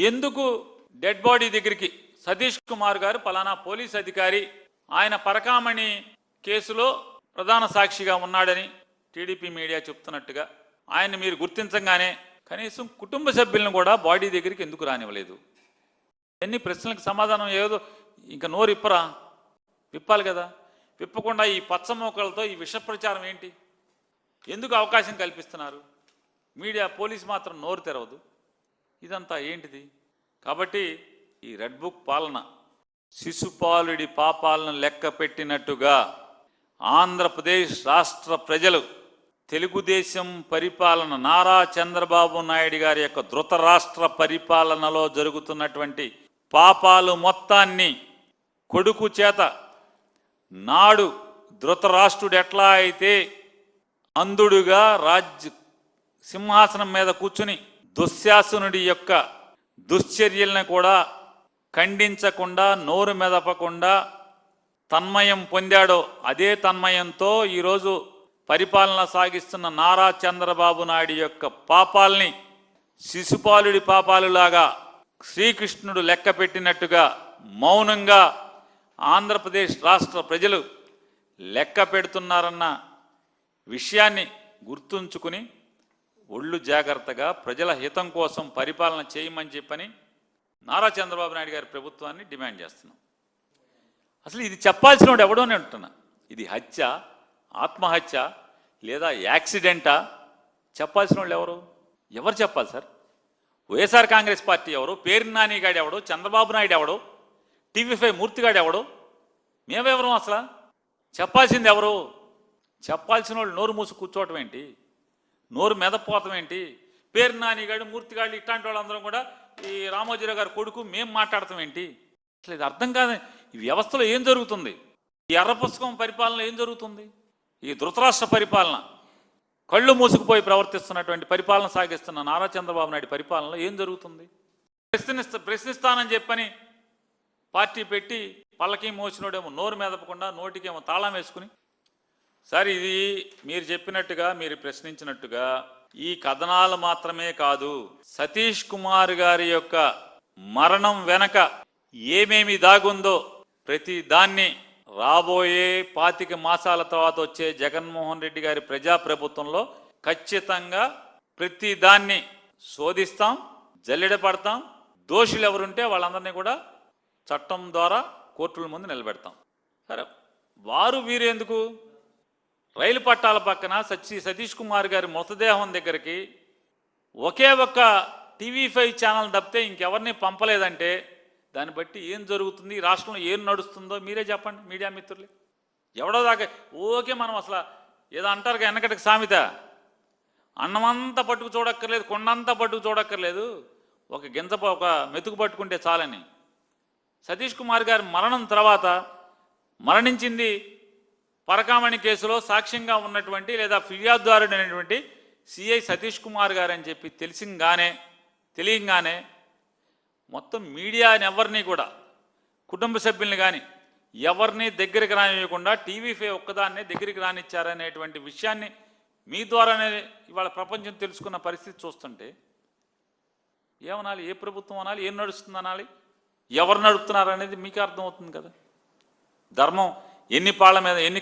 ఎందుకు dead body దగ్గరికి సతీష్ కుమార్ గారు పలానా పోలీస్ అధికారి ఆయన పరకామణి కేసులో ప్రధాన సాక్షిగా ఉన్నాడని టీడీపీ మీడియా చెప్తున్నట్టుగా ఆయన మీరు గుర్తించగానే కనీసం కుటుంబ సభ్యులను కూడా బాడీ దగ్గరికి ఎందుకు రానివ్వలేదు? ఎన్ని ప్రశ్నలకు సమాధానం ఏదో ఇంకా నోరు విప్పాలి కదా. విప్పకుండా ఈ పచ్చమోకలతో ఈ విష ప్రచారం ఏంటి? ఎందుకు అవకాశం కల్పిస్తున్నారు? మీడియా పోలీసు మాత్రం నోరు తెరవదు. ఇదంతా ఏంటిది? కాబట్టి ఈ రెడ్ బుక్ పాలన శిశుపాలుడి పాపాలను లెక్క పెట్టినట్టుగా ఆంధ్రప్రదేశ్ రాష్ట్ర ప్రజలు తెలుగుదేశం పరిపాలన నారా చంద్రబాబు నాయుడు గారి యొక్క ధృతరాష్ట్ర పరిపాలనలో జరుగుతున్నటువంటి పాపాలు మొత్తాన్ని కొడుకు చేత నాడు ధృతరాష్ట్రుడు ఎట్లా అయితే అంధుడుగా సింహాసనం మీద కూర్చుని దుశ్శాసనుడి యొక్క దుశ్చర్యలను కూడా ఖండించకుండా నోరు మెదపకుండా తన్మయం పొందాడో అదే తన్మయంతో ఈరోజు పరిపాలన సాగిస్తున్న నారా చంద్రబాబు నాయుడు యొక్క పాపాలని శిశుపాలుడి పాపాలులాగా శ్రీకృష్ణుడు లెక్క పెట్టినట్టుగా మౌనంగా ఆంధ్రప్రదేశ్ రాష్ట్ర ప్రజలు లెక్క పెడుతున్నారన్న విషయాన్ని గుర్తుంచుకుని ఒళ్ళు జాగ్రత్తగా ప్రజల హితం కోసం పరిపాలన చేయమని చెప్పని నారా చంద్రబాబు నాయుడు గారి ప్రభుత్వాన్ని డిమాండ్ చేస్తున్నాం. అసలు ఇది చెప్పాల్సిన వాడు ఎవడోనే ఉంటున్నా, ఇది హత్య, ఆత్మహత్య లేదా యాక్సిడెంటా? చెప్పాల్సిన వాళ్ళు ఎవరు చెప్పాలి సార్? వైఎస్ఆర్ కాంగ్రెస్ పార్టీ ఎవరు? పేరు నానిగాడు ఎవడు? చంద్రబాబు నాయుడు ఎవడు? టీవీ5 మూర్తిగాడు ఎవడు? మేమెవరు? అసలు చెప్పాల్సింది ఎవరు? చెప్పాల్సిన వాళ్ళు నోరు మూసి కూర్చోవటం ఏంటి? నోరు మెదపోవటం ఏంటి? పేరు నానిగాడు, మూర్తిగాడు ఇట్లాంటి వాళ్ళందరం కూడా ఈ రామోజీరావు గారి కొడుకు మేము మాట్లాడతాం ఏంటి? అసలు ఇది అర్థం కాదు. ఈ వ్యవస్థలో ఏం జరుగుతుంది? ఈ ఎర్ర పుస్తకం పరిపాలన ఏం జరుగుతుంది? ఈ ధృతరాష్ట్ర పరిపాలన, కళ్ళు మూసుకుపోయి ప్రవర్తిస్తున్నటువంటి పరిపాలన సాగిస్తున్న నారా చంద్రబాబు నాయుడు పరిపాలనలో ఏం జరుగుతుంది? ప్రశ్నిస్తానని చెప్పని పార్టీ పెట్టి పల్లకి మోసినోడేమో నోరు మెదపకుండా నోటికేమో తాళం వేసుకుని, సార్ ఇది మీరు చెప్పినట్టుగా మీరు ప్రశ్నించినట్టుగా ఈ కథనాలు మాత్రమే కాదు, సతీష్ కుమార్ గారి యొక్క మరణం వెనక ఏమేమి దాగుందో ప్రతి దాన్ని రాబోయే 25 మాసాల తర్వాత వచ్చే జగన్మోహన్ రెడ్డి గారి ప్రజాప్రభుత్వంలో ఖచ్చితంగా ప్రతి దాన్ని శోధిస్తాం, జల్లెడ పడతాం. దోషులు ఎవరుంటే వాళ్ళందరినీ కూడా చట్టం ద్వారా కోర్టుల ముందు నిలబెడతాం. సరే, వారు వీరు ఎందుకు? రైలు పట్టాల పక్కన సతీష్ కుమార్ గారి మృతదేహం దగ్గరికి ఒకే ఒక్క టీవీ5 ఛానల్ తప్పితే ఇంకెవరిని పంపలేదంటే దాన్ని బట్టి ఏం జరుగుతుంది, ఈ రాష్ట్రంలో ఏం నడుస్తుందో మీరే చెప్పండి మీడియా మిత్రులు. ఎవడో దాకా ఓకే మనం అసలు ఏదో అంటారు వెనకటికి సామెత, అన్నమంతా పట్టుకు చూడక్కర్లేదు, కొండంతా పట్టుకు చూడక్కర్లేదు, ఒక మెతుకు పట్టుకుంటే చాలని. సతీష్ కుమార్ గారి మరణం తర్వాత మరణించింది పరకామణి కేసులో సాక్ష్యంగా ఉన్నటువంటి లేదా ఫిర్యాదుదారుడు అయినటువంటి సిఐ సతీష్ కుమార్ గారు అని చెప్పి తెలియంగానే మొత్తం మీడియాని ఎవరిని కూడా కుటుంబ సభ్యుల్ని కానీ ఎవరిని దగ్గరికి రానివ్వకుండా టీవీ5 ఒక్కదాన్నే దగ్గరికి రానిచ్చారనేటువంటి విషయాన్ని మీ ద్వారానే ఇవాళ ప్రపంచం తెలుసుకున్న పరిస్థితి చూస్తుంటే ఏమనాలి? ఏ ప్రభుత్వం అనాలి? ఏం నడుస్తుంది అనాలి? ఎవరు నడుపుతున్నారు అనేది మీకు అర్థమవుతుంది కదా. ధర్మం ఎన్ని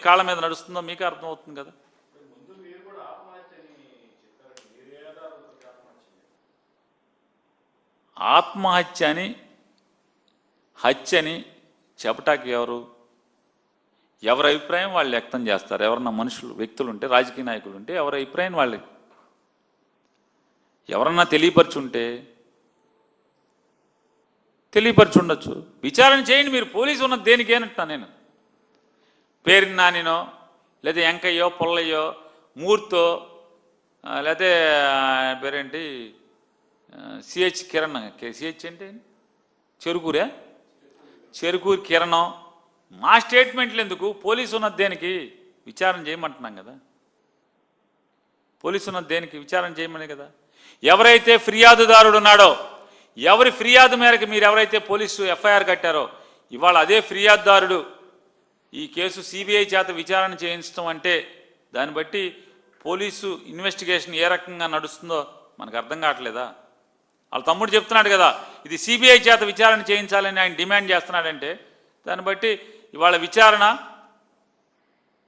కాళ్ళ మీద నడుస్తుందో మీకు అర్థమవుతుంది కదా. ఆత్మహత్య అని హత్యని చెప్పటానికి ఎవరి అభిప్రాయం వాళ్ళు వ్యక్తం చేస్తారు. ఎవరన్నా వ్యక్తులు ఉంటే, రాజకీయ నాయకులు ఉంటే ఎవరి అభిప్రాయం వాళ్ళు ఎవరన్నా తెలియపరచుండొచ్చు. విచారణ చేయండి. మీరు పోలీసు ఉన్నది దేనికి అంటున్నా నేను. పేరు నానినో లేదా వెంకయ్యో పుల్లయ్యో మూర్తో లేకపోతే పేరేంటి సిహెచ్ కిరణ్, సిహెచ్ అంటే చెరుకూరు కిరణం, మా స్టేట్మెంట్లు ఎందుకు? పోలీసు ఉన్నది దేనికి? విచారణ చేయమంటున్నాం కదా. పోలీసు ఉన్నది దేనికి? విచారణ చేయమని కదా. ఎవరైతే ఫిర్యాదుదారుడు ఉన్నాడో, ఎవరి ఫిర్యాదు మేరకు మీరు ఎవరైతే పోలీసు ఎఫ్ఐఆర్ కట్టారో ఇవాళ అదే ఫిర్యాదుదారుడు ఈ కేసు సిబిఐ చేత విచారణ చేయించడం అంటే దాన్ని బట్టి పోలీసు ఇన్వెస్టిగేషన్ ఏ రకంగా నడుస్తుందో మనకు అర్థం కావట్లేదా? వాళ్ళ తమ్ముడు చెప్తున్నాడు కదా, ఇది సిబిఐ చేత విచారణ చేయించాలని ఆయన డిమాండ్ చేస్తున్నాడంటే దాన్ని బట్టి ఇవాళ విచారణ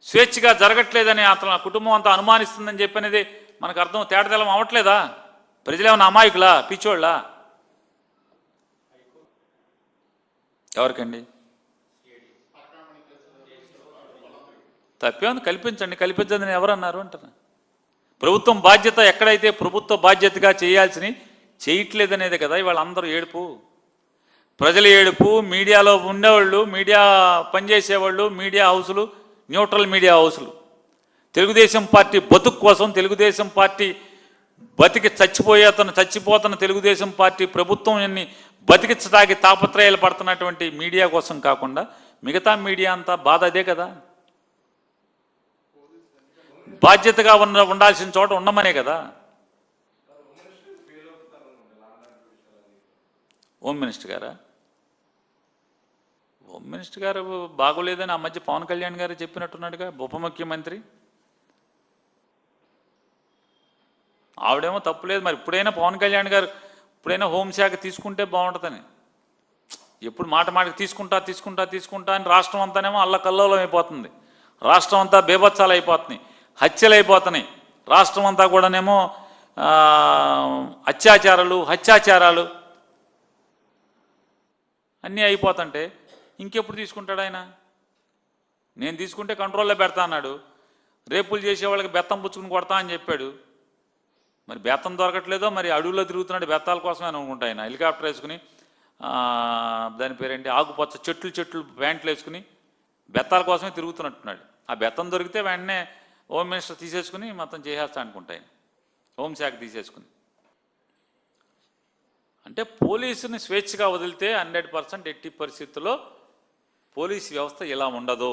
స్వేచ్ఛగా జరగట్లేదని అతను కుటుంబం అంతా అనుమానిస్తుందని చెప్పనేది మనకు అర్థం తేటతెల్లం అవ్వట్లేదా? ప్రజలేమన్నా అమాయకులా, పిచ్చోళ్ళా? ఎవరికండి తప్పేమని కల్పించండి, కల్పించదని ఎవరన్నారు అంటారు. ప్రభుత్వం బాధ్యత ఎక్కడైతే ప్రభుత్వ బాధ్యతగా చేయాల్సిన చేయట్లేదనేదే కదా ఇవాళ అందరూ ఏడుపు, ప్రజల ఏడుపు. మీడియాలో ఉండేవాళ్ళు, మీడియా పనిచేసేవాళ్ళు, మీడియా హౌసులు, న్యూట్రల్ మీడియా హౌసులు, తెలుగుదేశం పార్టీ బతుకు కోసం, తెలుగుదేశం పార్టీ బతికి చచ్చిపోతున్న తెలుగుదేశం పార్టీ ప్రభుత్వం ఎన్ని బతికించడానికి తాపత్రయాలు పడుతున్నటువంటి మీడియా కోసం కాకుండా మిగతా మీడియా అంతా బాధ అదే కదా. బాధ్యతగా ఉండాల్సిన చోట ఉండమనే కదా. హోమ్ మినిస్టర్ గారా? హోమ్ మినిస్టర్ గారు బాగోలేదని ఆ మధ్య పవన్ కళ్యాణ్ గారు చెప్పినట్టున్నాడుగా, ఉప ముఖ్యమంత్రి. ఆవిడేమో తప్పులేదు, మరి ఇప్పుడైనా పవన్ కళ్యాణ్ గారు ఇప్పుడైనా హోంశాఖ తీసుకుంటే బాగుంటుందని. ఎప్పుడు మాటకి తీసుకుంటా అని రాష్ట్రం అంతానేమో అల్లకల్లోలం అయిపోతుంది, రాష్ట్రం అంతా బేభత్సాలు అయిపోతున్నాయి, హత్యలు అయిపోతున్నాయి, రాష్ట్రం అంతా కూడానేమో హత్యాచారాలు అన్నీ అయిపోతుంటే ఇంకెప్పుడు తీసుకుంటాడు ఆయన? నేను తీసుకుంటే కంట్రోల్లో పెడతా అన్నాడు. రేపులు చేసే వాళ్ళకి బెత్తం పుచ్చుకుని కొడతా అని చెప్పాడు. మరి బెత్తం దొరకట్లేదో, మరి అడవుల్లో తిరుగుతున్నాడు బెత్తాల కోసమే అనుకుంటా ఆయన. హెలికాప్టర్ వేసుకుని దాని పేరేంటి ఆకుపచ్చ చెట్లు ప్యాంట్లు వేసుకుని బెత్తాల కోసమే తిరుగుతున్నట్టున్నాడు. ఆ బెత్తం దొరికితే వెంటనే హోమ్ మినిస్టర్ తీసేసుకుని మొత్తం చేసేస్తా అనుకుంటా ఆయన, హోంశాఖ తీసేసుకుని. అంటే పోలీసుని స్వేచ్ఛగా వదిలితే 100% ఎట్టి పరిస్థితుల్లో పోలీస్ వ్యవస్థ ఇలా ఉండదు.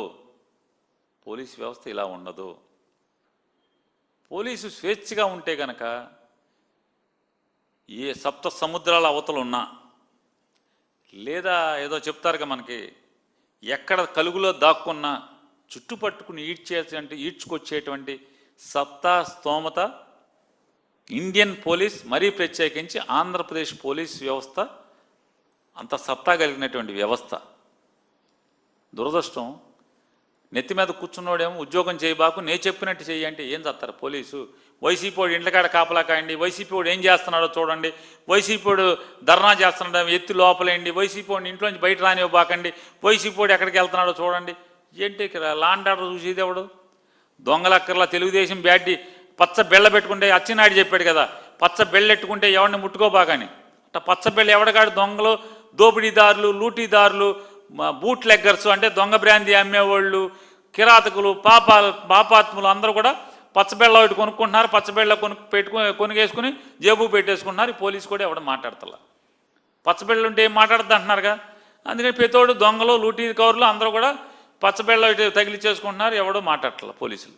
పోలీసు స్వేచ్ఛగా ఉంటే కనుక ఏ సప్త సముద్రాల అవతలు ఉన్నా, లేదా ఏదో చెప్తారుగా మనకి, ఎక్కడ కలుగులో దాక్కున్నా చుట్టుపట్టుకుని ఈడ్చుకొచ్చేటువంటి సత్తా స్తోమత ఇండియన్ పోలీస్, మరీ ప్రత్యేకించి ఆంధ్రప్రదేశ్ పోలీస్ వ్యవస్థ అంత సత్తా కలిగినటువంటి వ్యవస్థ. దురదృష్టం, నెత్తి మీద కూర్చున్నోడేమో ఉద్యోగం చేయబాకు, నేను చెప్పినట్టు చెయ్యి అంటే ఏం చేస్తారు పోలీసు? వైసీపీ వాడు ఇంట్లకాడ కాపలా కాయండి, వైసీపీ వాడు ఏం చేస్తున్నాడో చూడండి, వైసీపీ వాడు ధర్నా చేస్తున్నాడు ఎత్తి లోపలేయండి, వైసీపీ వాడిని ఇంట్లోంచి బయట రానివ్వబాకండి, వైసీపీ వాడు ఎక్కడికి వెళ్తున్నాడో చూడండి. ఏంటి లాండ్ ఆర్డర్ చూసేది ఎవడు? దొంగలక్కర్లా తెలుగుదేశం బ్యాడ్డి పచ్చ బెళ్ళ పెట్టుకుంటే అచ్చినాయుడు చెప్పాడు కదా, పచ్చ బెళ్ళెట్టుకుంటే ఎవరిని ముట్టుకోబాకని. అట్లా పచ్చ బెళ్ళ ఎవడగాడు దొంగలు, దోపిడీదారులు, లూటీదారులు, బూట్ లెగ్గర్స్ అంటే దొంగ బ్రాందీ అమ్మేవాళ్ళు, కిరాతకులు, పాపాత్ములు అందరూ కూడా పచ్చబెళ్ళ ఒకటి కొనుక్కుంటున్నారు, పచ్చబెళ్ళ కొనుగేసుకుని జేబు పెట్టేసుకుంటున్నారు. పోలీసు కూడా ఎవడ మాట్లాడతలా. పచ్చబెళ్ళు ఉంటే ఏం మాట్లాడద్దు అంటున్నారుగా. అందుకని ప్రతోడు దొంగలు, లూటీ కవర్లు అందరూ కూడా పచ్చబెళ్ళ తగిలిచ్చేసుకుంటున్నారు, ఎవడో మాట్లాడతలా పోలీసులు.